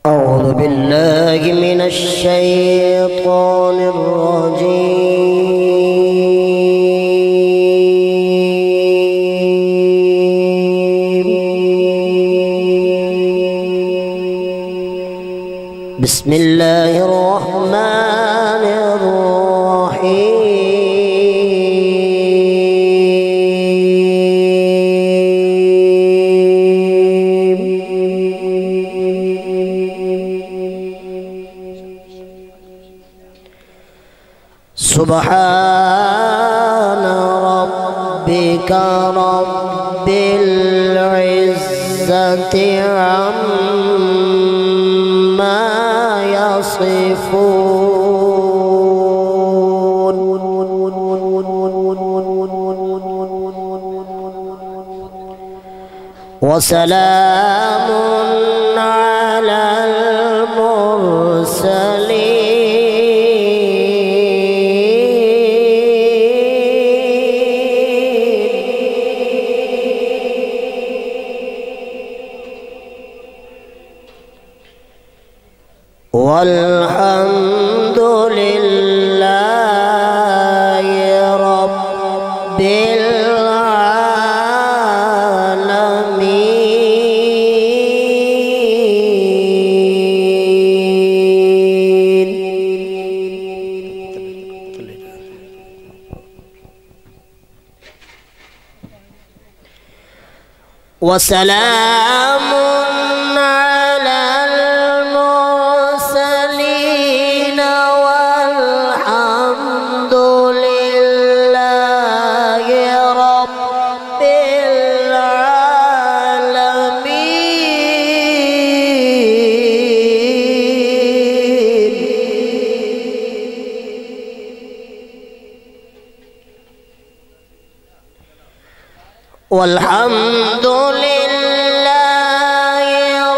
أعوذ بالله من الشيطان الرجيم. بسم الله الرحمن الرحيم. سبحان ربك رب العزة عما يصفون وسلام على المرسلين والحمد لله رب العالمين. وسلام على المرسلين والحمد لله رب العالمين. والحمد لله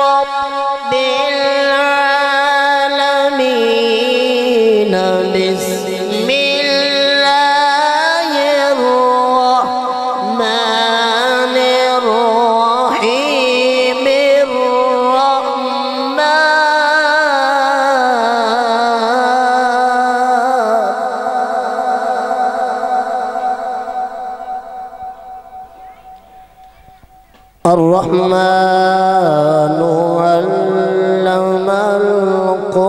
رب العالمين. بسم الله الرحمن الرحيم. الرحمن علم القرآن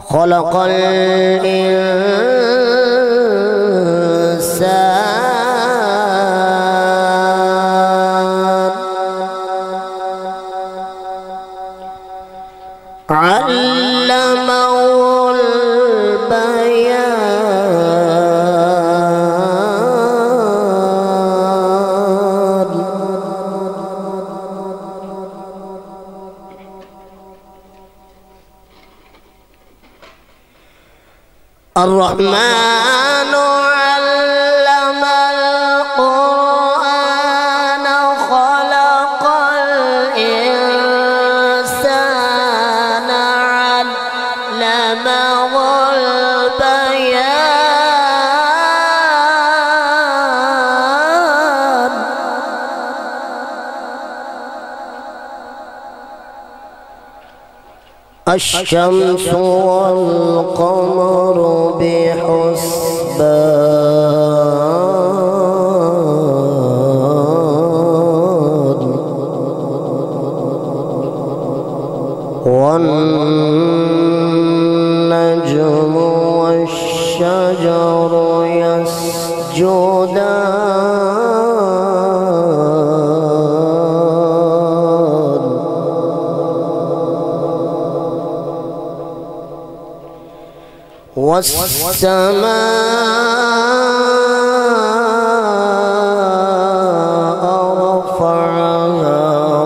خلق الإنسان علمه البيان. الرحمن علم القرآن خلق الإنسان علمه البيان. الشمس والقمر بحسبان والنجم والشجر يسجدان والسماء رفعها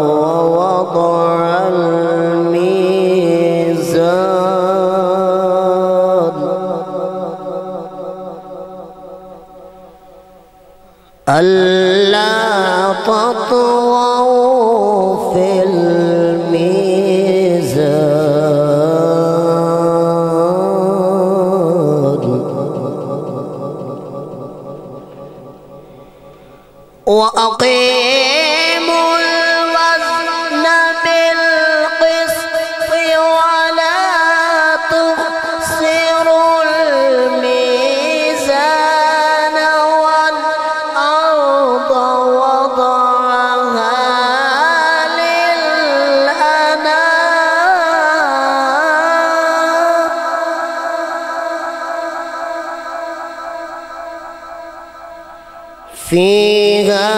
ووضع الميزان ألا تطغوا في الميزان وأقيموا الوزن بالقسط ولا تخسروا الميزان والأرض وضعها فيها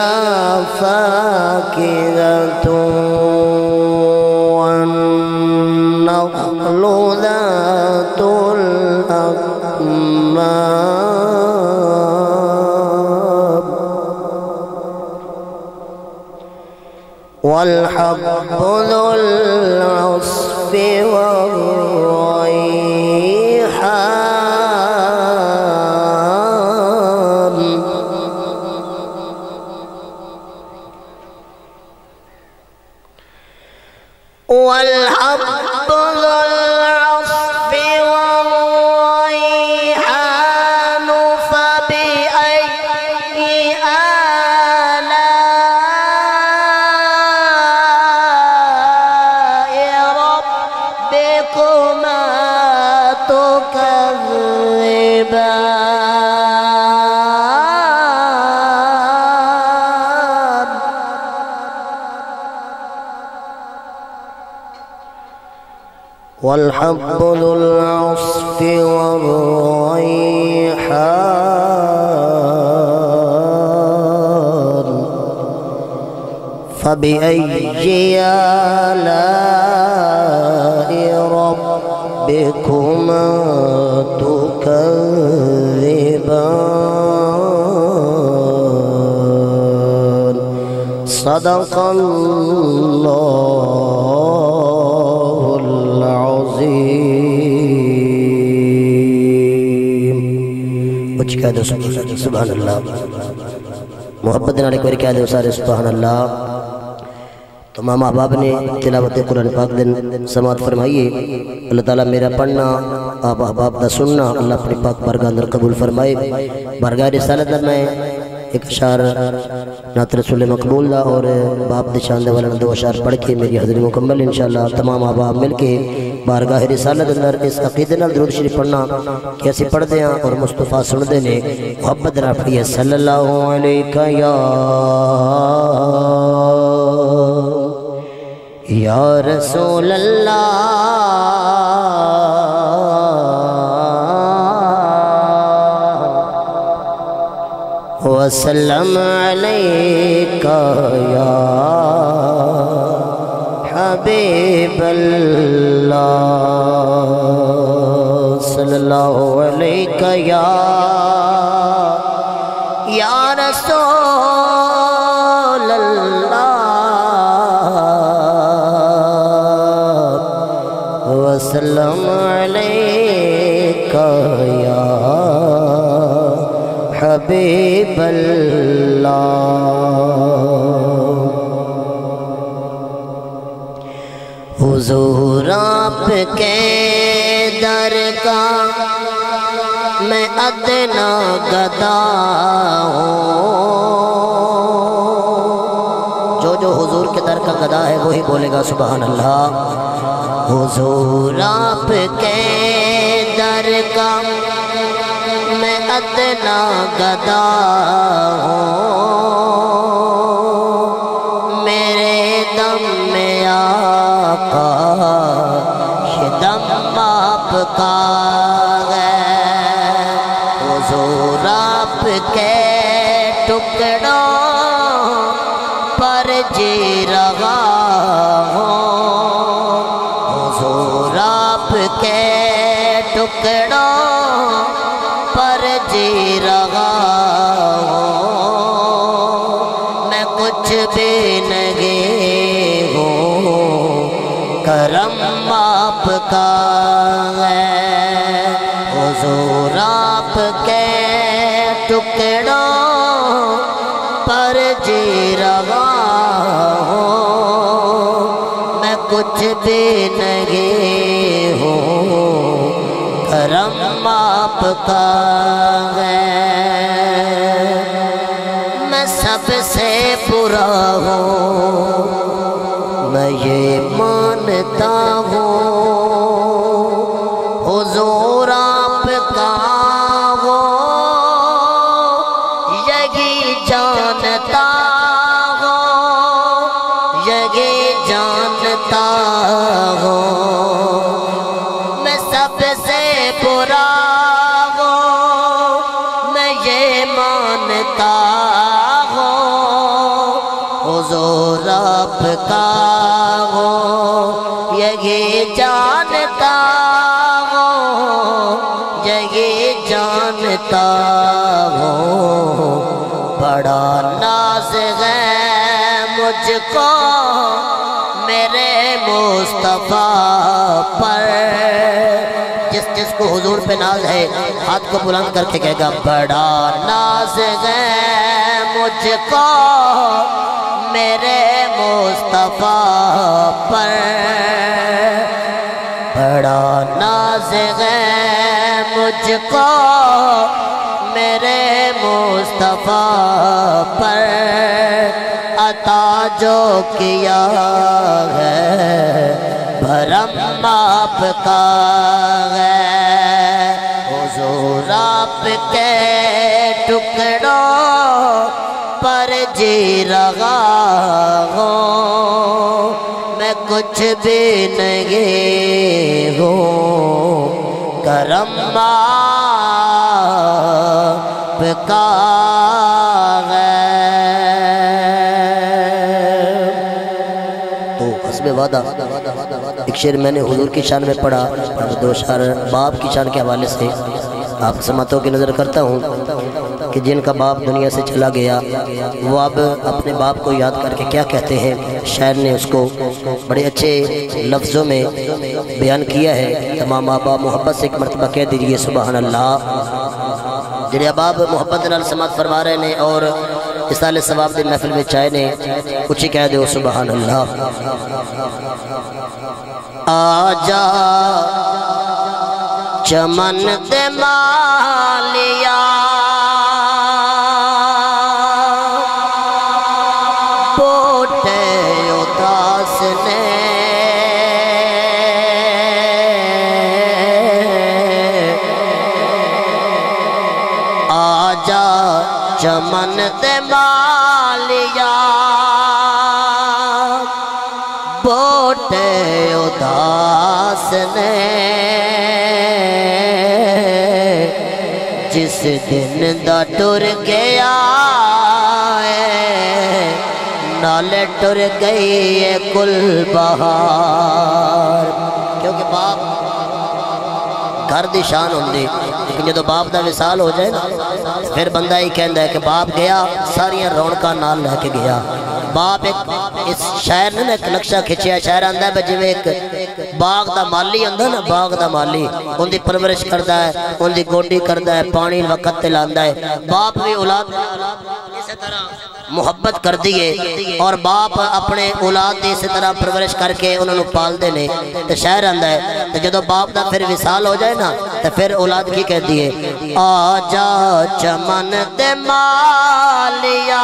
فاكهة والنخل ذات الأكمام والحب ذو العصف والريحان والحب ذو العصف والريحان فبأي آلاء ربكما تكذبان والحب ذو العصف والريحان فبأي آلاء ربكما تكذبان صدق الله العظيم وجكاد سبحان الله محبت نال ایک بار کہہ دو سارے سبحان اللہ. تمام احباب نے تلاوت قرآن پاک دن سماعت فرمائیے. اللہ تعالیٰ میرا پڑھنا آپ احباب دا سننا اللہ اپنی پاک بارگاہ اندر قبول فرمائے. بارگاہ رسالت میں ایک اشعار نعت رسول مقبول دا اور باپ دے شان دے والا دو اشعار پڑھ کے میری حاضری مکمل انشاءاللہ. تمام احباب مل کے بارگاہ رسالت اندر اس عقیدے نال درود شریف پڑھنا کہ اسی پڑھ دے ہیں اور مصطفیٰ سن دے نے. محبت نال پڑھیے صلی اللہ علیہ یا رسول اللہ وسلم علیکہ یا حبیب اللہ صلی اللہ علیہ یا رسول اللہ وسلم علیکہ یا حبیب اللہ. حضور آپ کے در کا میں ادنا گدا ہوں. جو حضور کے در کا گدا ہے وہی بولے گا سبحان اللہ. حضور آپ کے در کا میں ادنا گدا ہوں. میرے دم میں آقا یہ دم آپ کا ہے. حضور آپ کے ٹکڑوں پر جی رہا ہوں. حضور آپ کے ٹکڑوں پر جی رہا ہوں. میں کچھ بھی نہیں ہوں کرم آپ کا ہے. حضور آپ کے ٹکڑوں پر جی رہا ہوں. میں کچھ بھی نہیں ہوں کرم آپ کا ہے. میں سب سے برا ہوں میں یہ مانتا ہوں حضور آپ کا وہ یہی جانتا ہوں یہی جانتا ہوں میں سب سے برا حضور آپ کا ہو یہی جانتا ہو یہی جانتا ہو بڑا ناز ہے مجھ کو میرے مصطفیٰ پر جس کو حضور پہ ناز ہے ہاتھ کو بلند کر کے کہے گا بڑا ناز ہے مجھ کو میرے مصطفیٰ پر بڑا ناز ہے مجھ کو میرے مصطفیٰ پر عطا جو کیا ہے بھرم آپ کا ہے حضور آپ کے ٹکڑوں پر جی رہا ہوں میں کچھ بھی نہیں ہوں کرم آپ کا ہے تو حسب وعدہ ایک شعر میں نے حضور کی شان میں پڑھا اور دو شعر باپ کی شان کے حوالے سے آپ سماعتوں کی نظر کرتا ہوں کہ جن کا باپ دنیا سے چلا گیا وہ اب اپنے باپ کو یاد کر کے کیا کہتے ہیں شاعر نے اس کو بڑے اچھے لفظوں میں بیان کیا ہے تمام آبا محبت سے ایک مرتبہ کہہ دیجئے سبحان اللہ جنہیں اباب محبت نال سماعت فرما رہے ہیں اور اصال ثواب دے محفل میں چائے نے کچھ ہی کہہ دے سبحان اللہ آجا چمن دے مالیا بوٹے اداس نے آجا چمن دے مالیا بوٹے اداس نے جس دن دا ٹر گیا ہے نالے ٹر گئی ہے کل بہار کیونکہ باپ گھر دی شان ہوندی لیکن جدو باپ دا وصال ہو جائے نا پھر بندہ ہی کہندا ہے کہ باپ گیا ساریاں رونقاں نال لے کے گیا باپ ایک اس شاعر نے ایک نقشہ کھچیا شاعر آندا ہے جویں ایک باغ دا مالی ہوندا نا باغ دا مالی ان دی پرورش کردا ہے ان دی گوڈی کردا ہے پانی وقت تے لاندا ہے باپ بھی اولاد اسی طرح محبت کر دیئے اور باپ اپنے اولاد دی اسی طرح پرورش کر کے انہوں نے پال دینے تو شاعر آندا ہے تو جدو باپ دا پھر وصال ہو جائے نا تو پھر اولاد کی کہہ دیئے آجا چمن دے مالیا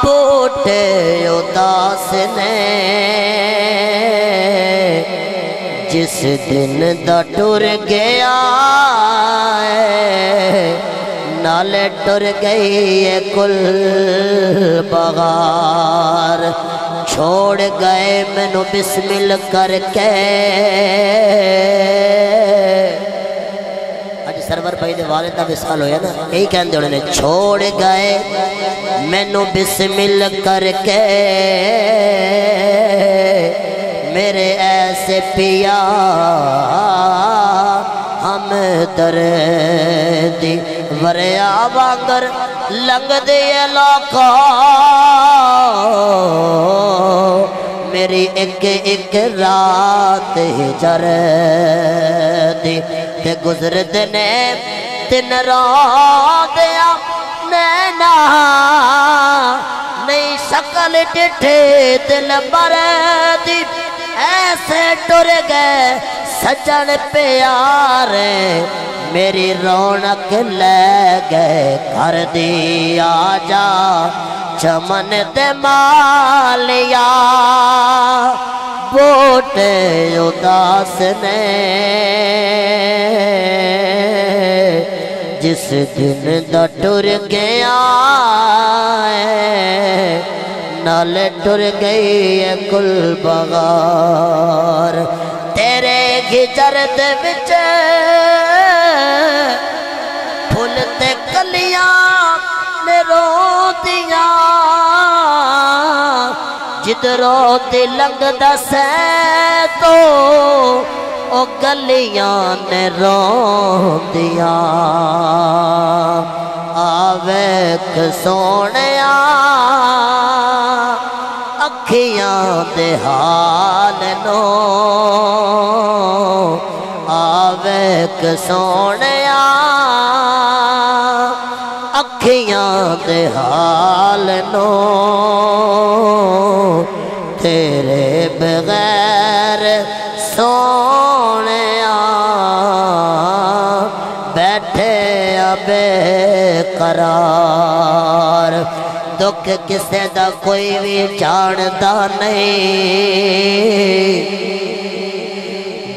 بوٹے اداس نے جس دن دا ٹر گیا نالے ٹر گئی ہے کل بغار چھوڑ گئے مینو بسمل کر کے اج سرور بھائی دے والد دا وصال ہویا نا یہی کہندے انہوں نے چھوڑ گئے مینو بسمل کر کے میرے ایسے پیا ہم دردی وریا وانگر لنگ دے علاقہ میری ایک رات ہجر دی تے گزر دنے تن رادیا نینا نئی شکل ڈٹھے دل بردی ایسے ٹر گئے سجن پیارے میری رونق لے گئے کر دیا جا چمن دے مالیا بوٹے اداس نے جس دن دا ٹر گیا نال ٹر گئی ہے کل بغار تیرے گھجر دے وچ پھول تے کلیاں نے رو دیاں جدروں تے لنگ دا سے تو او گلیاں نے رو دیاں آویک سونیا اکھیاں دے حال نو آویک سونیا اکھیاں دے حال نو تیرے بغیر سونیا بیٹھے بے قرار دکھ کسے دا کوئی بھی جاندا نہیں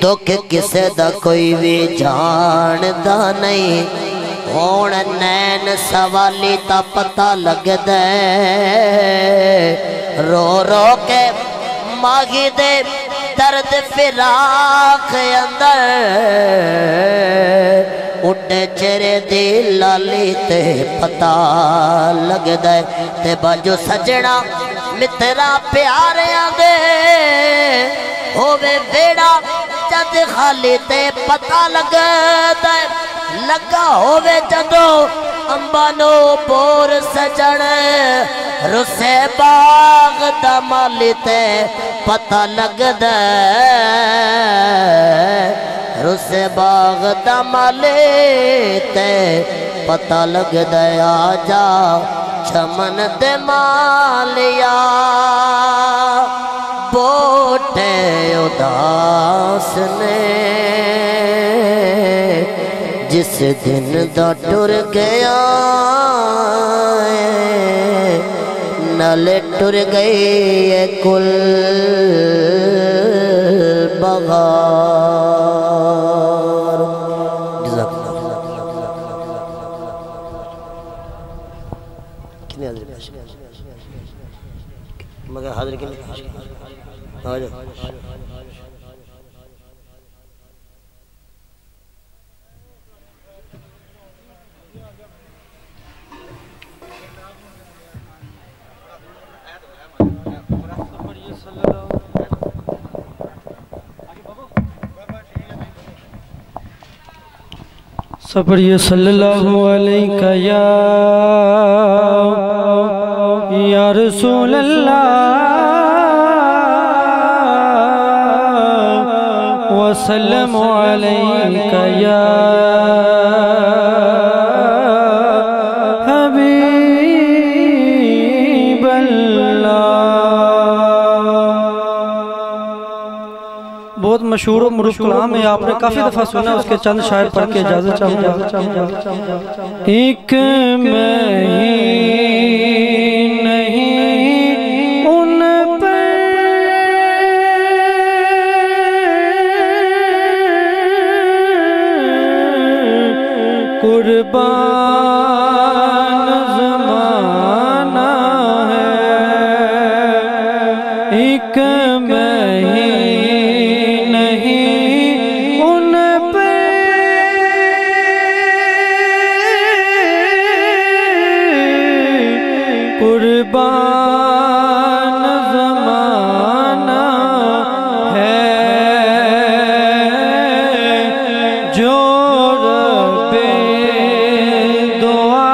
دکھ کسے دا کوئی بھی جاندا نہیں ہون نین سوالی تا پتہ لگ دے رو رو کے ماغی دے درد فراق اندر اڈے چہرے دی لالی تے پتہ لگ دے تے باجو سجنا مترا پیاریاں دے ہووے بیڑا جد خالی تے پتہ لگ دے لگا ہووے جدو امبانو بور سجن رسے باغ دا مالی تے پتہ لگ دے رسے باغ دا مالی تے پتہ لگ دے آجا چمن دے مالیا بوٹے اداس نے جس دن دا ٹر گیا نالے ٹر گئی ہے کل بغار جزاک اللہ کتنے حاضر پیش مگر حاضر کتنے پیش آجا صبری صلی اللہ علیہ یا رسول اللہ وسلم علیہ یا حبیب اللہ بہت مشہور و معروف کلام ہے آپ نے کافی دفعہ سنا اس کے چند شاعر پڑھ کے اجازت چاہوں گا ایک میں ہی نہیں ان پر قربان زمانہ ہے ایک میں ہی قربان زمانہ ہے جو رب دعا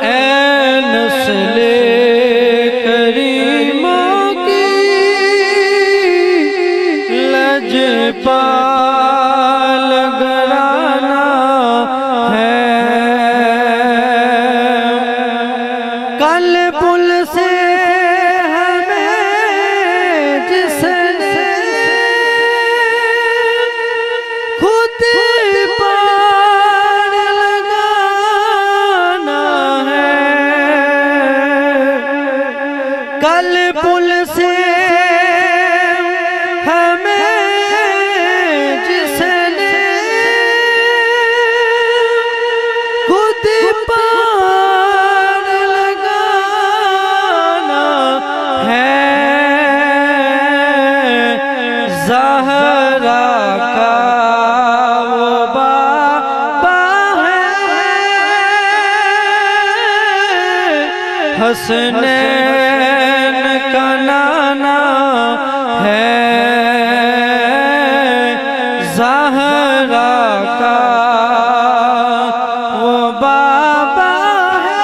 اے نسل کریموں کی لجپال گھرانہ ہے کل پل سے ہمیں جس نے خود پار لگانا ہے کل پل سے ہمیں جس نے خود پار لگانا ہے زہرا کا وہ بابا ہے حسنین کا نانا ہے زہرا کا وہ بابا ہے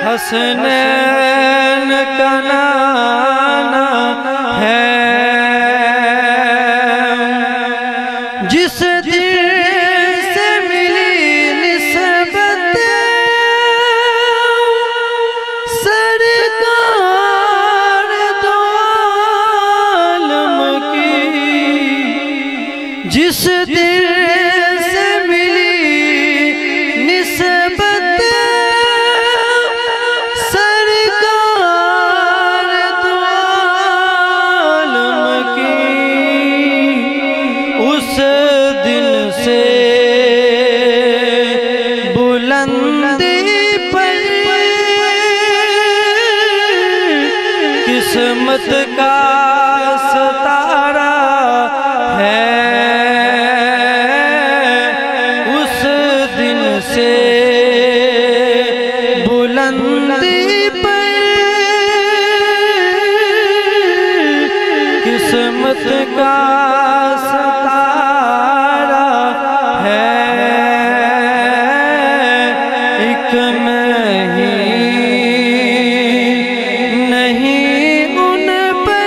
حسنین کا نانا ہے جس دل سے ملی نسبت سرکار دو عالم کی جس دل سے ملی نسبت سرکار دو عالم کی اس دن سے بلندی پر قسمت کا ستارہ ہے اس دن سے بلندی پر قسمت کا ستارہ ہے ایک میں ہی نہیں ان پر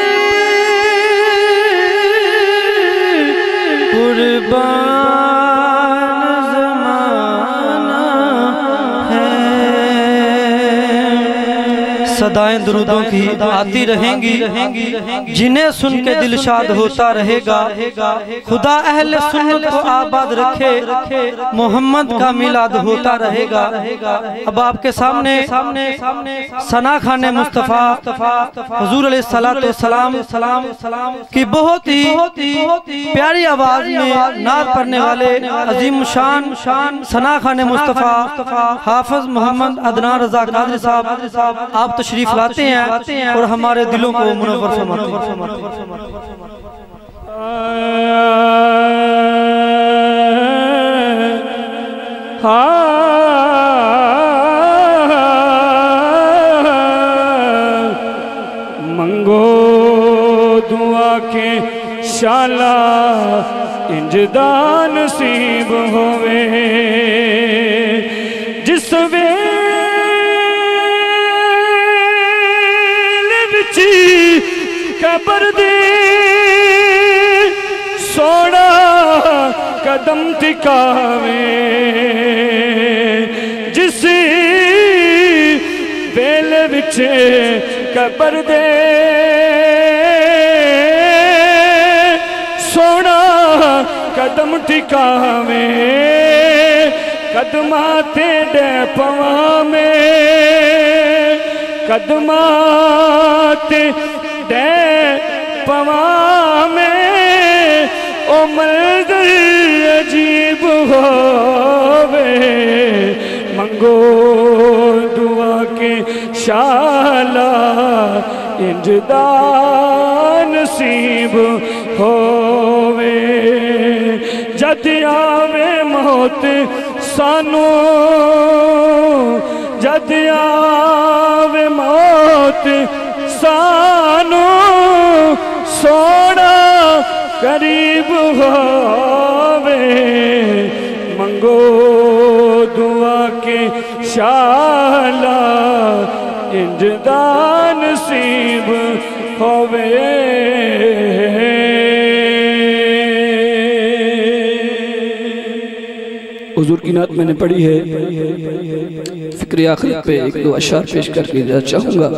قربان زمانہ ہے صدائیں درودوں کی آتی رہیں گی جنہیں سن کے دل شاد ہوتا رہے گا خدا اہل سنت کو آباد رکھے محمد کا میلاد ہوتا رہے گا اب آپ کے سامنے ثنا خان مصطفیٰ حضور علیہ السلام کی بہت ہی پیاری آواز میں نعت پڑھنے والے عظیم شان ثنا خان مصطفیٰ حافظ محمد عدنان رضا قادری صاحب آپ تشریف لاتے ہیں اور ہمارے دلوں کو منور فرماتے ہیں منگو دعا کے شالا انجدہ نصیب ہوئے جس ویل بچی قبر دے سوڑا قدم ٹکاوے جس ویل بچے قبر دے سوڑا قدم ٹکاوے قدمات دے پواں میں قدمات دے پواں میں او منظر عجیب ہووے منگو دعا کے شالا انجدہ نصیب ہووے جد آوے موت سانو جد آوے موت سانو سوڑا قریب ہووے منگو دعا کے شالا انج دا نصیب ہووے حضور کی نعت میں نے پڑھی ہے فکر آخرت پہ ایک دو اشعار پیش کر کے چاہوں گا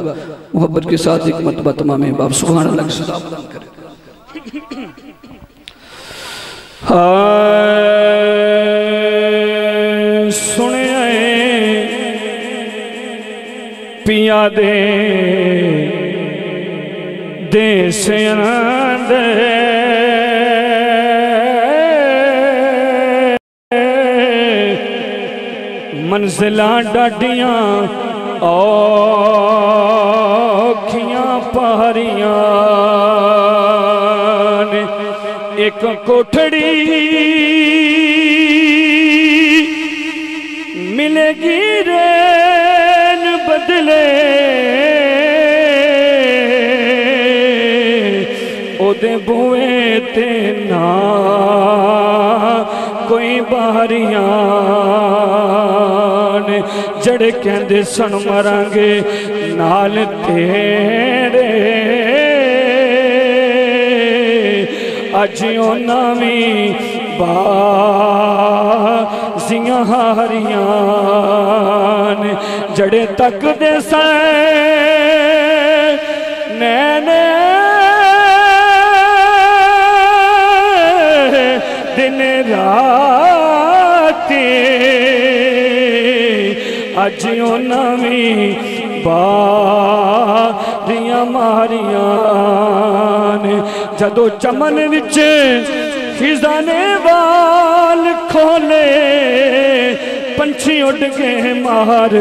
محبت کے ساتھ ایک مرتبہ تمام احباب سبحان اللہ کی صدا بلند کریں سنے پیا دے سیاندے منزلاں ڈاڈیاں اوکھیاں پہاریاں ایک کوٹھڑی ملے گی رین بدلے او دے بوئے تے نا کوئی باہریاں جڑے کہندے سن مرانگے نال تیرے اجیوں نامی بازیاں ہاریاں جڑے تک دے سائے نینے دن راتی اجیوں نامی باریاں ماریاں جدو چمن وچ خزانے وال کھولے پنچھی اڑ گئے مار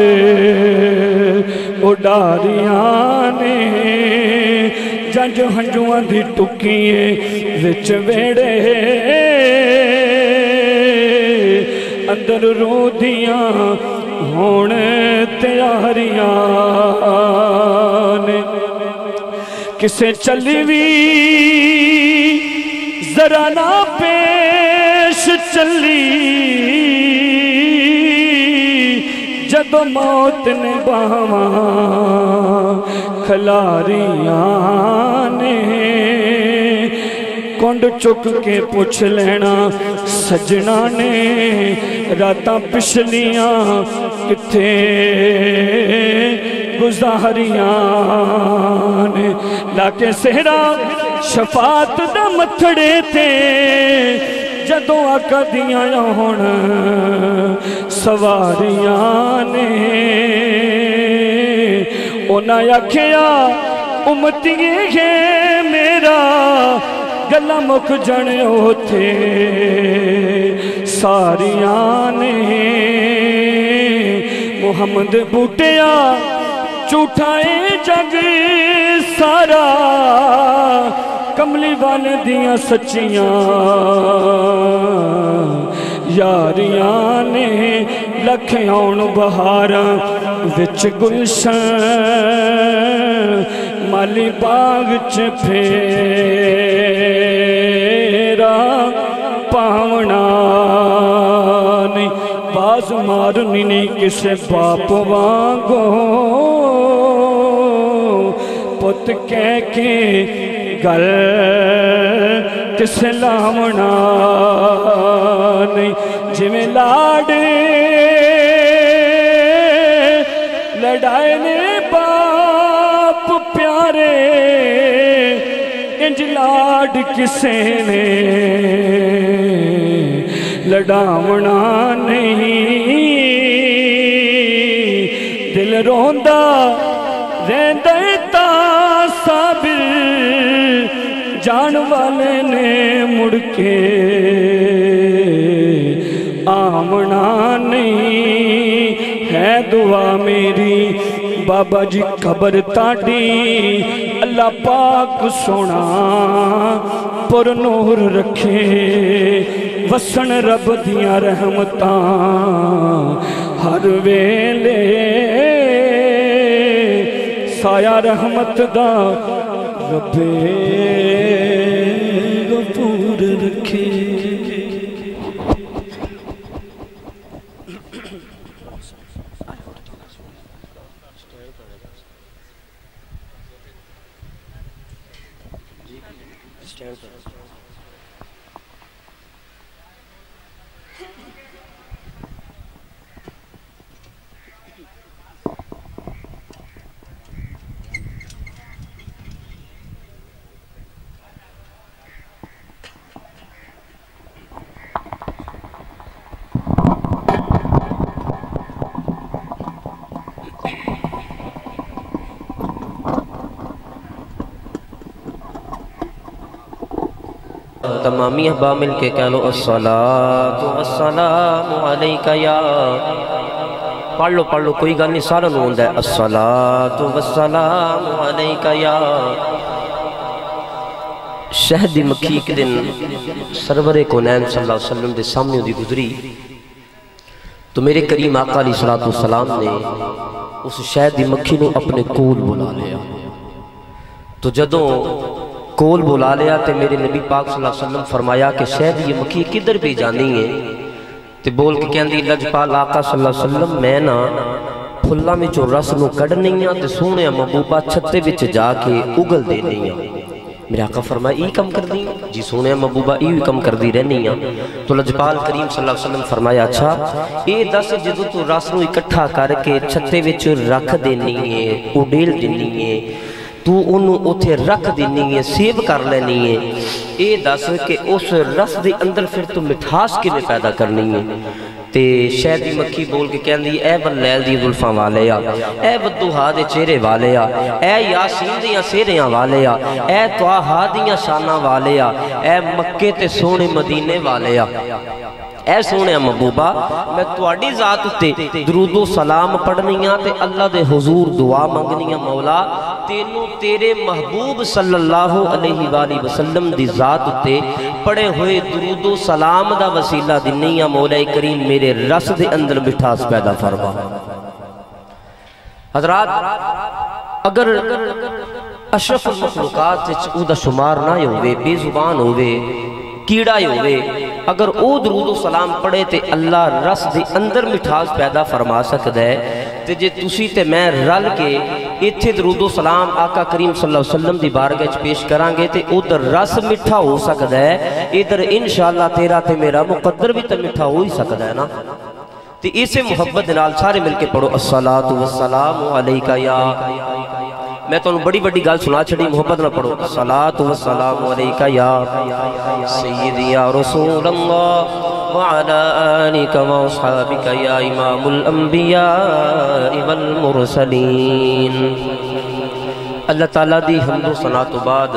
اڈاریاں نے جنج ہنجواں دی ٹکیے وچ ویڑے اندر رو دیاں ہون تیاریاں نے کسے چلی وی ذرا نہ پیش چلی جب موت نے باواں کھلاریاں نے کنڈ چک کے پوچھ لینا سجنا نے راتاں پچھلیاں کتھے گزاریاں نے لاکے سہرا شفاعت دا متھڑے تے جدوں آقا دیاں ہون سواریاں نے انہاں آکھیا امتی ہے میرا گلا مک جانے ہوتے ساریاں نے محمد بوٹیا چوٹھائے جگ سارا کملی والے دیاں سچیاں یاریاں نے لکھیں آن بہاراں وچ گلشن مالی باغ چ پھیرا پاونا نہیں باز مارنی نہیں کسے باپ وانگو پت کہہ کے گل کسے لامنا نہیں جویں لاڈے لڑائے نے باپ پیارے انج لاڈ کسے نے لڑاونا نہیں دل روندہ رہندہ تا صابر جان والے نے مڑ کے آمنا نہیں ہے دعا میری بابا جی قبر تاڑی اللہ پاک سونا پر نور رکھے وسن رب دیاں رحمتاں ہر ویلے سایہ رحمت دا رب غفور رکھے تمامی احباب مل کے کہہ لو الصلاۃ والسلام علیکہ یا پڑھ لو کوئی گل نہیں سارا نو ہوندا ہے الصلاۃ والسلام علیکہ یا شہد دی مکھی ایک دن سرور کونین صلی اللہ علیہ وسلم دے سامنے دی گزری تو میرے کریم آقا علیہ السلام نے اس شہد دی مکھی نو اپنے کول بلا لیا تو جدوں کول بلا لیا تے میرے نبی پاک صلی اللہ علیہ وسلم فرمایا کہ شہد یہ مکھی کدھر بھی جانی ہے تے بول کے کہندی لجپال آقا صلی اللہ علیہ وسلم میں نا پھلاں وچوں رس نو کڈنی ہاں تے سونے محبوبہ چھتے وچ جا کے اگل دینی ہاں میرے آقا فرمایا ای کم کر دی جی سونے محبوبہ ای کم کر دی رہنی ہاں تو لجپال کریم صلی اللہ علیہ وسلم فرمایا اچھا اے دس جدوں تو رس نو اکٹھا کر کے چھتے وچ رکھ دینی ہے اڈیل دینی ہے تو انہوں اتھے رکھ دینی ہے سیو کر لینی ہے اے دس کہ اس رس دے اندر پھر تو مٹھاس کے میں پیدا کرنی ہے تے شہد دی مکھی بول کے کہندی اے واللیل دی زلفاں والیا اے والضحیٰ دے چہرے والیا اے یاسین دیاں سہریاں والیا اے طٰہٰ دیاں شاناں والیا اے مکے تے سونے مدینے والیا اے سونے محبوبہ میں تواڈی ذات تے درود و سلام پڑھنیاں تے اللہ دے حضور دعا منگنیاں مولا تینوں تیرے محبوب صلی اللہ علیہ وآلہ وسلم دی ذات تے پڑھے ہوئے درود و سلام دا وسیلہ دنیاں مولا کریم میرے رس دے اندر مٹھاس پیدا فرما حضرات اگر اشرف المخلوقات او دا شمار نہ ہوئے بے زبان ہوئے کیڑا ہوئے اگر او درود و سلام پڑھے تے اللہ رس دے اندر مٹھاس پیدا فرما سکتا ہے تے جے تسی تے میں رل کے ایتھے درود و سلام آقا کریم صلی اللہ علیہ وسلم دی بارگاہ پیش کرانگے تے ادھر رس مٹھا ہو سکتا ہے ادھر انشاءاللہ تیرا تے میرا مقدر بھی تے مٹھا ہو ہی سکتا ہے نا تے اسے محبت نال سارے مل کے پڑھو الصلاۃ والسلام علیکہ یا میں تو بڑی بڑی گال سنا چھڑی محبت نہ پڑھو الصلاۃ والسلام علیکہ یا سیدی یا رسول اللہ وعلا آلک واصحابک یا امام الانبیاء والمرسلین اللہ تعالیٰ دی حمد و ثنا تو بعد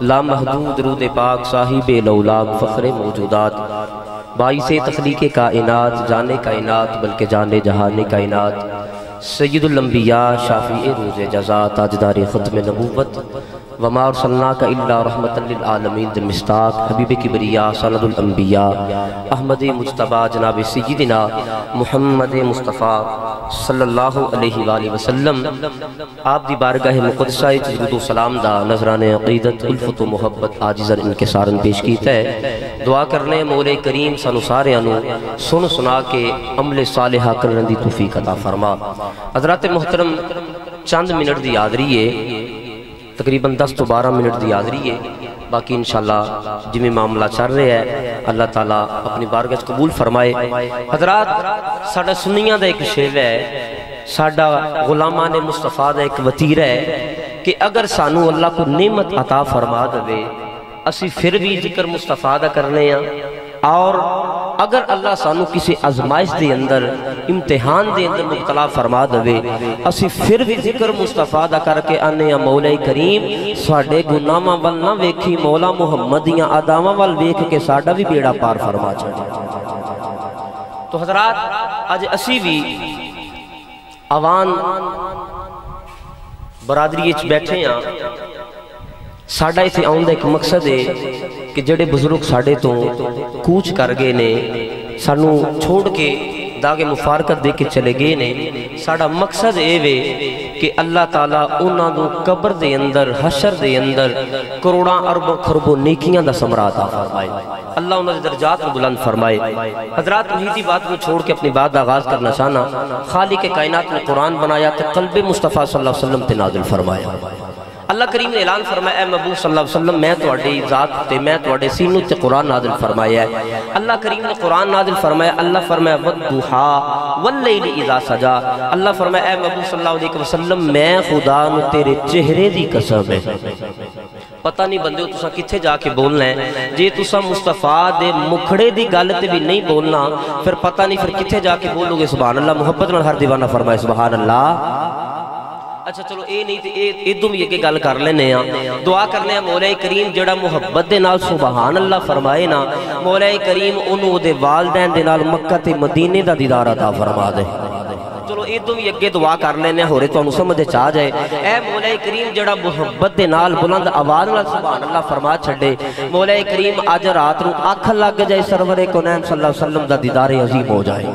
لامحدود درود پاک صاحب لولاک فخر موجودات باعث تخلیق کائنات جانے کائنات بلکہ جانے جہان کائنات سید الانبیاء شافع روز جزا تاجدار ختم نبوت وما ارسلناک الا رحمت للعالمین دے مصداق حبیب کبریا سند الانبیاء احمد مجتبی جناب سیدنا محمد مصطفیٰ صلی اللہ علیہ وآلہ وسلم آپ دی بارگاہ مقدسہ درود و سلام دا نظران عقیدت الفت و محبت عاجزاً انکساراً پیش کیتا ہے دعا کرنے مولا کریم سانو سارے انو سن سنا کے عمل صالحہ کرنے دی توفیق عطا فرما حضرات محترم چند منٹ دی حاضری ہے تقریباً 10 تو 12 منٹ دی حاضری ہے باقی انشاءاللہ جمیں معاملہ چل رہے ہیں اللہ تعالیٰ اپنی بارگاہ قبول فرمائے حضرات ساڑھا سنیاں دا ایک شیو ہے ساڑھا غلامان مصطفیٰ دا ایک وطیر ہے کہ اگر سانو اللہ کو نعمت عطا فرما دے اسی پھر بھی ذکر مصطفیٰ دا کرنے ہیں اور اگر اللہ سانو کسی ازمائش دے اندر امتحان دے اندر مبتلا فرما دے اسی پھر بھی ذکر مصطفیٰ دا کر کے آنے یا مولا کریم ساڑھے گناہاں وال نہ ویکھی مولا محمدیاں آداماں وال ویکھ کے ساڑھا بھی بیڑا پار فرما چاہے تو حضرات آج اسی بھی آوان برادری اچھ بیٹھے ہیں ساڑھا اسے آن دا ایک مقصد ہے کہ جڑے بزرگ ساڑھے تو کوچ کر گئے نے سانو چھوڑ کے داغ مفارقت دے کے چلے گئے نے ساڑا مقصد اے وے کہ اللہ تعالیٰ انہاں دو قبر دے اندر حشر دے اندر کروڑاں اربوں خربوں نیکیاں دا ثمرہ عطا فرمائے اللہ انہاں دے درجات کو بلند فرمائے حضرات محیطی بات کو چھوڑ کے اپنی بات آغاز کرنا چاہنا خالق کائنات نے قرآن بنایا تے قلب مصطفیٰ صلی اللہ علیہ وسلم تے نازل فرمایا اللہ کریم نے اعلان فرمایا اے محبوب صلی اللہ علیہ وسلم میں تواڈی ذات تے میں تواڈے سینوں تے قرآن نازل فرمایا ہے اللہ کریم نے قرآن نازل فرمایا اللہ فرمایا والضحا واللیل اذا سجا اللہ فرمایا اے محبوب صلی اللہ علیہ وسلم میں خدا نو تیرے چہرے دی قسم ہے پتہ نہیں بندے تساں کتھے جا کے بولنا ہے جے تساں مصطفیٰ دے مکھڑے دی گل تے بھی نہیں بولنا پھر پتہ نہیں پھر کتھے جا کے بولو گے سبحان اللہ محبت نال ہر دیوانہ فرمائے سبحان اللہ اچھا چلو اے نہیں تے ادھوں بھی اگے گل کر لینے ہیں دعا کرنے ہیں مولا کریم جڑا محبت دے نال سبحان اللہ فرمائے نا مولا کریم انہوں دے والدین دے نال مکہ تے مدینے دا دیدار عطا فرما دے چلو ادھوں بھی اگے دعا کر لینے ہو رہے تو انہوں سمجھے چاہ جائے اے مولا کریم جڑا محبت دے نال بلند آواز نال سبحان اللہ فرما چھڑے مولا کریم آج رات رو آنکھ لگ جائے سرور کونین صلی اللہ علیہ وسلم دا دیدار عظیم ہو جائے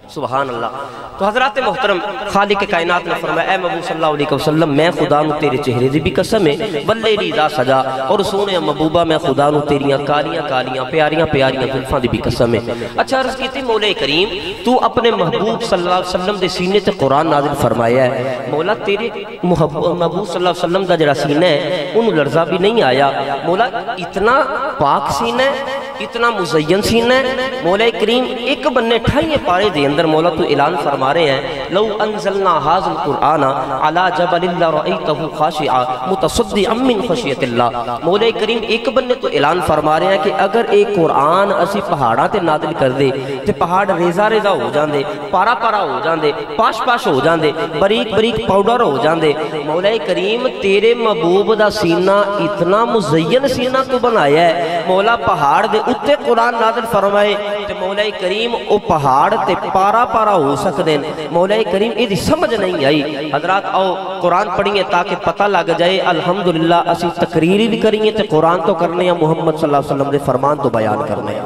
سبحان اللہ تو حضرات محترم خالق کائنات نے فرمایا اے محبوب صلی اللہ علیہ وسلم میں خدا نو تیرے چہرے دی بھی قسم ہے واللیل اذا سجا اور سونے محبوبہ میں خدا نو تیریاں کالیاں کالیاں پیاریاں پیاریاں زلفاں دی بھی قسم ہے اچھا عرض کیتی مولا کریم تو اپنے محبوب صلی اللہ علیہ وسلم دے سینے تے قرآن نازل فرمایا ہے مولا تیرے محبوب صلی اللہ علیہ وسلم دا جڑا سینہ ہے انہوں لرزہ بھی نہیں آیا مولا اتنا پاک سینہ ہے اتنا مزین سینہ ہے مولا کریم ایک بننے ٹھائیے پارے دے اندر مولا تو اعلان فرما رہے ہیں لو انزلنا هذا القرآن على جبل لرأيته خاشعا متصدعا من خشیت اللہ مولا کریم ایک بننے تو اعلان فرما رہے ہیں کہ اگر ایک قرآن اسی پہاڑاں تے نازل کر دے تے پہاڑ ریزہ ریزہ ہو جان دے پارا پارا ہو جان دے پاش پاش ہو جان دے بریک بریک پاؤڈر ہو جان دے مولا کریم تیرے محبوب دا سینہ اتنا مزین سینہ تو بنایا ہے مولا پہاڑ دے اتے قرآن نازل فرمائے تے مولا کریم او پہاڑ تے پارا پارا ہو سکتے ہیں مولا کریم یہ سمجھ نہیں آئی حضرات آؤ قرآن پڑھیں تاکہ پتہ لگ جائے الحمدللہ اسی تقریری بھی کریں تے قرآن تو کرنے ہیں محمد صلی اللہ علیہ وسلم دے فرمان تو بیان کرنے ہیں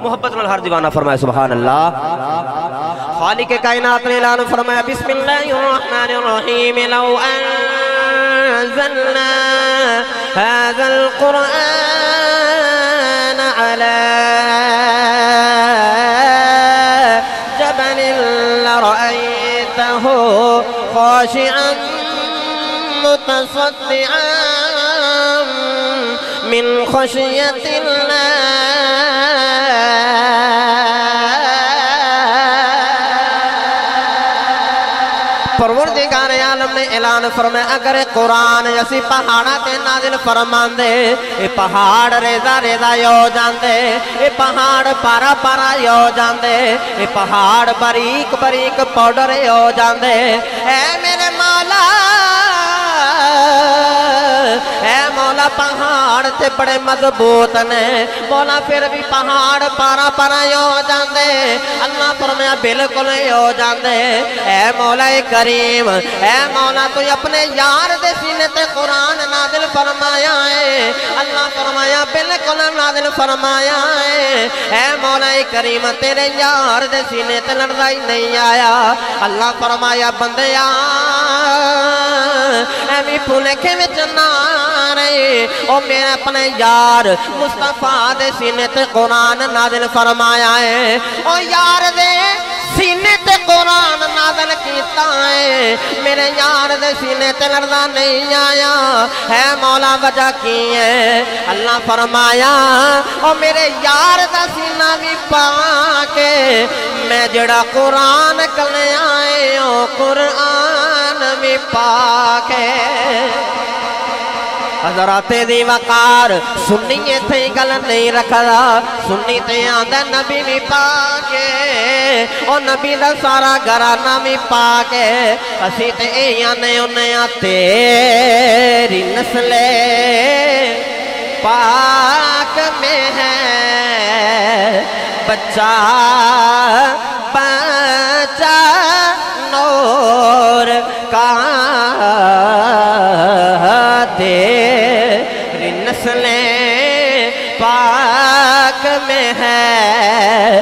محبت نال ہر دیوانہ فرمائے سبحان اللہ خالق کائنات نے اعلان فرمایا بسم اللہ الرحمن الرحیم لو انزلنا هذا القرآن على جبل لرأيته خاشعا متصدعا من خشية الله پروردگار عالم نے اعلان فرمایا اگر قرآن جیسی پہاڑا تے نازل فرمان دے اے پہاڑ ریزہ ریزہ یو جان دے اے پہاڑ پارا پارا یو جان دے اے پہاڑ بریک بریک پاؤڈر یو جان دے اے میرے مولا اے مولا پہاڑ تے بڑے مضبوط نے مولا پھر بھی پہاڑ پارا پارا یو جان دے اللہ فرمایا بالکل یو جان دے اے مولا کریم اے مولا تو اپنے یار دے سینے تے قرآن نازل فرمایا ہے اللہ فرمایا بالکل نازل فرمایا ہے اے مولا کریم تیرے یار دے سینے تے لرزائی نہیں آیا اللہ فرمایا بندیا ایمی پھولکے میں چنا رہے او میرے اپنے یار مصطفیٰ دے سینے تے قرآن نازل فرمایا ہے او یار دے سینے تے قرآن نازل کیتا ہے میرے یار دے سینے تے لرزہ نہیں آیا ہے مولا وجہ کی ہے اللہ فرمایا او میرے یار دا سینہ بھی پاکے میں جڑا قرآن کلے آئے او قرآن بھی پاکے حضرات دی وقار سنیے تھے گل نہیں رکھدا سنی تے آندہ نبی بھی پاکے اور نبی دا سارا گھرانہ بھی پاکے اسی تے ایانے انہیں تیری نسل پاک میں ہے بچہ بچہ نور کا تیری نسل پاک میں ہے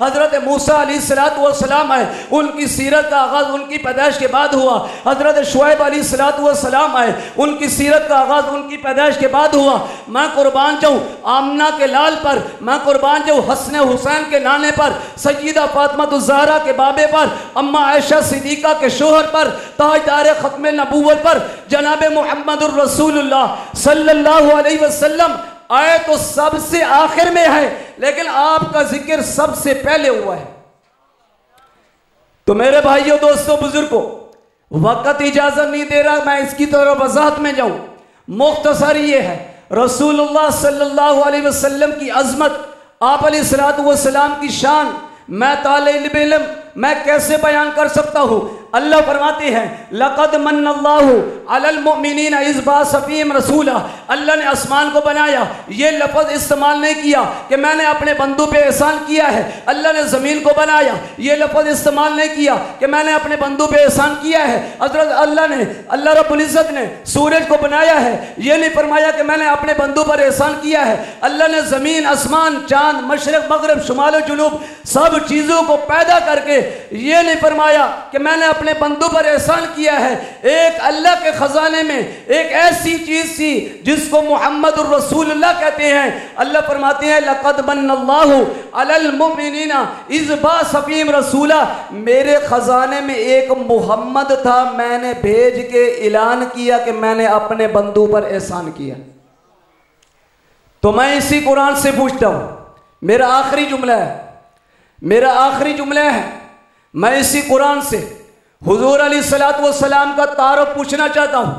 حضرت موسیٰ علیہ السلام آئے ان کی سیرت کا آغاز ان کی پیدائش کے بعد ہوا، حضرت شعیب علیہ السلام آئے ان کی سیرت کا آغاز ان کی پیدائش کے بعد ہوا۔ میں قربان جاؤں آمنہ کے لال پر، میں قربان جاؤں حسن حسین کے نانے پر، سیدہ فاطمہ الزہرا کے بابے پر، اماں عائشہ صدیقہ کے شوہر پر، تاجدار ختم نبوت پر جناب محمد الرسول اللہ صلی اللہ علیہ وسلم آئے تو سب سے آخر میں ہے، لیکن آپ کا ذکر سب سے پہلے ہوا ہے۔ تو میرے بھائیوں دوستوں بزرگوں، وقت اجازت نہیں دے رہا میں اس کی طرف وضاحت میں جاؤں، مختصر یہ ہے رسول اللہ صلی اللہ علیہ وسلم کی عظمت، آپ علیہ السلام کی شان میں طالب علم میں کیسے بیان کر سکتا ہوں؟ اللہ فرماتے ہیں لقد من اللہ علی المؤمنین اذ بعث فیہم رسولا، اللہ نے آسمان کو بنایا، یہ لفظ استعمال نہیں کیا کہ میں نے اپنے بندوں پہ احسان کیا ہے۔ اللہ نے زمین کو بنایا، یہ لفظ استعمال نہیں کیا کہ میں نے اپنے بندوں پہ احسان کیا ہے۔ حضرت اللہ رب العزت نے سورج کو بنایا ہے، یہ نہیں فرمایا کہ میں نے اپنے بندوں پر احسان کیا ہے۔ اللہ نے زمین، آسمان، چاند، مشرق، مغرب، شمال و جنوب سب چیزوں کو پیدا کر کے یہ نہیں فرمایا کہ میں نے اپنے بندوں پر احسان کیا ہے۔ ایک اللہ کے خزانے میں ایک ایسی چیز تھی جس کو محمد الرسول اللہ کہتے ہیں۔ اللہ فرماتے ہیں لقد من اللہ علی المؤمنین اذ بعث فیہم رسولا، میرے خزانے میں ایک محمد تھا، میں نے بھیج کے اعلان کیا کہ میں نے اپنے بندوں پر احسان کیا۔ تو میں اسی قرآن سے پوچھتا ہوں، میرا آخری جملہ ہے، میں اسی قرآن سے حضور علیہ السلام کا تعارف پوچھنا چاہتا ہوں۔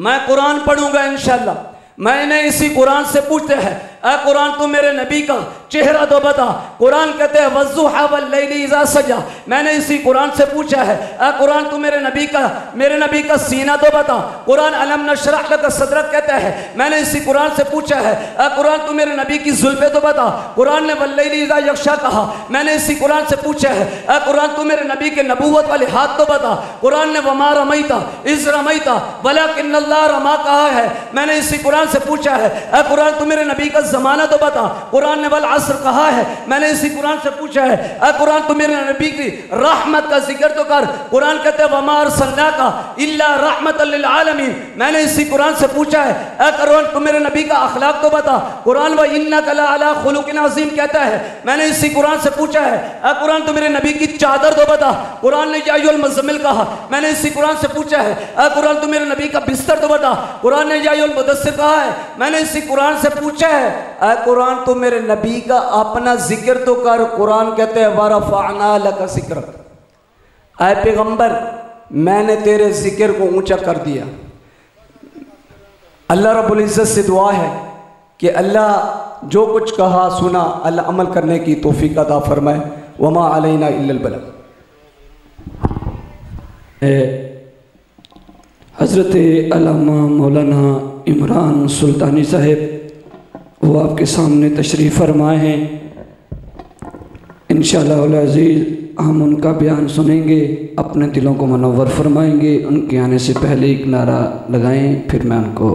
میں قرآن پڑھوں گا انشاءاللہ، میں نے اسی قرآن سے پوچھتے ہیں اے قرآن تو میرے نبی کا چہرہ تو بتا۔ قرآن کہتے ہیں وَالضُّحَىٰ وَاللَّيْلِ اِذَا سَجَىٰ، میں نے اسی قرآن سے پوچھا ہے اے قرآن تو میرے نبی کا سینہ تو بتا۔ قرآن أَلَمْ نَشْرَحْ لَكَ صَدْرَكَ کہتا ہے، میں نے اسی قرآن سے پوچھا ہے اے قرآن تو میرے نبی کی زلفیں تو بتا۔ قرآن نے وَاللَّيْلِ اِذَا يَغْشَىٰ کہا، میں نے اسی قرآن سے پوچھا ہے اے قرآن تو میرے نبی کے نبوت والے ہاتھ تو بتا۔ قرآن نے وَمَا رَمَيْتَ إِذْ رَمَيْتَ وَلَكِنَّ اللَّهَ رَمَىٰ کہا ہے، میں نے اسی قرآن سے پوچھا ہے اے قرآن تو میرے نبی کا زمانہ تو بتا۔ قرآن نے والعصر کہا ہے، میں نے اسی قرآن سے پوچھا ہے اے قرآن تو میرے نبی کی رحمت کا ذکر تو کر۔ قرآن کہتے ہیں وَمَا أَرْسَلْنَاكَ إِلَّا رَحْمَةً لِلْعَالَمِينَ، میں نے اسی قرآن سے پوچھا ہے اے قرآن تو میرے نبی کا اخلاق تو بتا۔ قرآن وَإِنَّكَ لَعَلَىٰ خُلُقٍ عَظِيمٍ کہتا ہے، میں نے اسی قرآن سے پوچھا ہے اے قرآن تو میرے نبی کی چادر تو بتا۔ قرآن نے یا ایھا المزمل کہا، میں نے اسی قرآن سے پوچھا ہے اے قرآن تو میرے نبی کا بستر تو بتا۔ قرآن نے یا ایھا المدثر کہا ہے، میں نے اسی قرآن سے پوچھا ہے اے قرآن تو میرے نبی کا اپنا ذکر تو کر۔ قرآن کہتے ہیں وَرَفَعْنَا لَكَ ذِكْرَكَ، اے پیغمبر میں نے تیرے ذکر کو اونچا کر دیا۔ اللہ رب العزت سے دعا ہے کہ اللہ جو کچھ کہا سنا اللہ عمل کرنے کی توفیق عطا فرمائے۔ وَمَا عَلَيْنَا إِلَّا الْبَلَاغُ۔ حضرت علامہ مولانا عمران سلطانی صاحب وہ آپ کے سامنے تشریف فرمائے ہیں، انشاءاللہ العزیز ہم ان کا بیان سنیں گے، اپنے دلوں کو منور فرمائیں گے۔ ان کے آنے سے پہلے ایک نعرہ لگائیں، پھر میں ان کو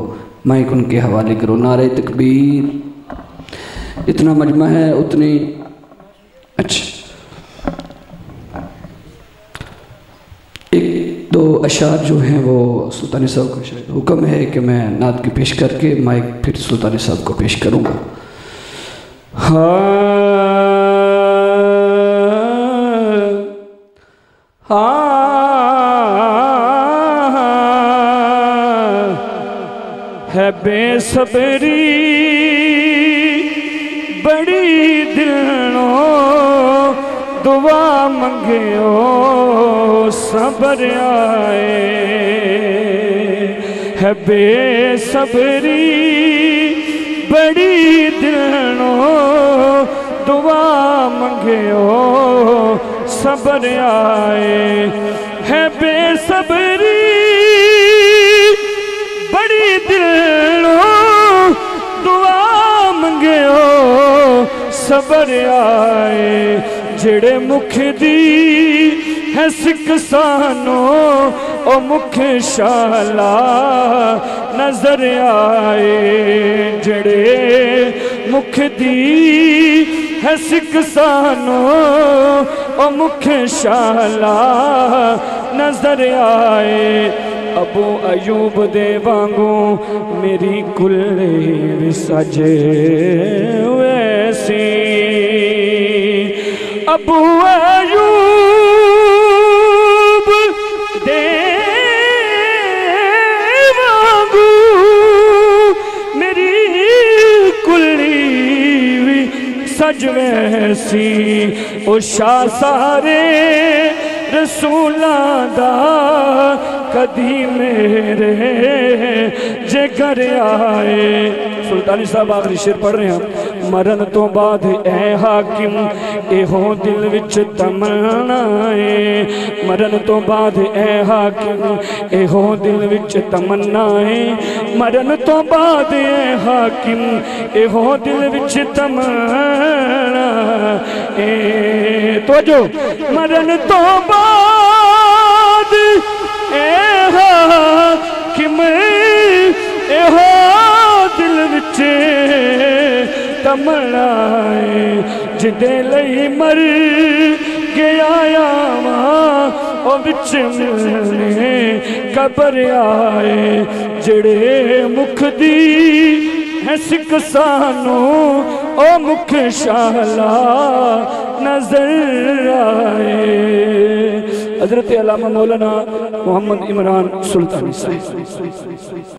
مائک ان کے حوالے کروں۔ نعرہ تکبیر۔ اتنا مجمع ہے اتنی اچھا ایک دو اشعار جو ہیں وہ سلطانی صاحب کا شاید حکم ہے کہ میں نعت کی پیش کر کے مائک پھر سلطانی صاحب کو پیش کروں گا۔ ہے بے صبری بڑی دلوں دعا منگیو صبر آئے، ہے بے صبری بڑی دلوں دعا منگیو صبر آئے، ہے بے صبری بڑی دلوں دعا منگیو صبر آئے، جڑے مکھ دی ہے سکھ سانو او مکھ شالا نظر آئے، جڑے مکھ دی ہے سکھ سانو او مکھ شالا نظر آئے ابو ایوب دے وانگوں میری کلی بھی سجے ویسی ابو ایوب دے وانگوں میری کلی بھی سج ویسی او شاہ سارے رسولاں دا کدی میرے جگر آئے سلطانی صاحب آخری شعر پڑھ رہے ہیں مرن تو بعد اے حاکم ایہو دل وچ تمنا ہے مرن تو بعد اے حاکم ایہو دل وچ تمنا ہے مرن تو بعد اے حاکم ایہو دل وچ تمنا ہے توجہ مرن تو بعد اے حاکم ایہو دل وچ تمنا ہے جدے لئی مر گیا آواں او وچ ملنے قبر آئے جڑے مکھ دی ہے سکھ سانو او مکھ شالا نظر آئے حضرت علامہ مولانا محمد عمران سلطانی صاحب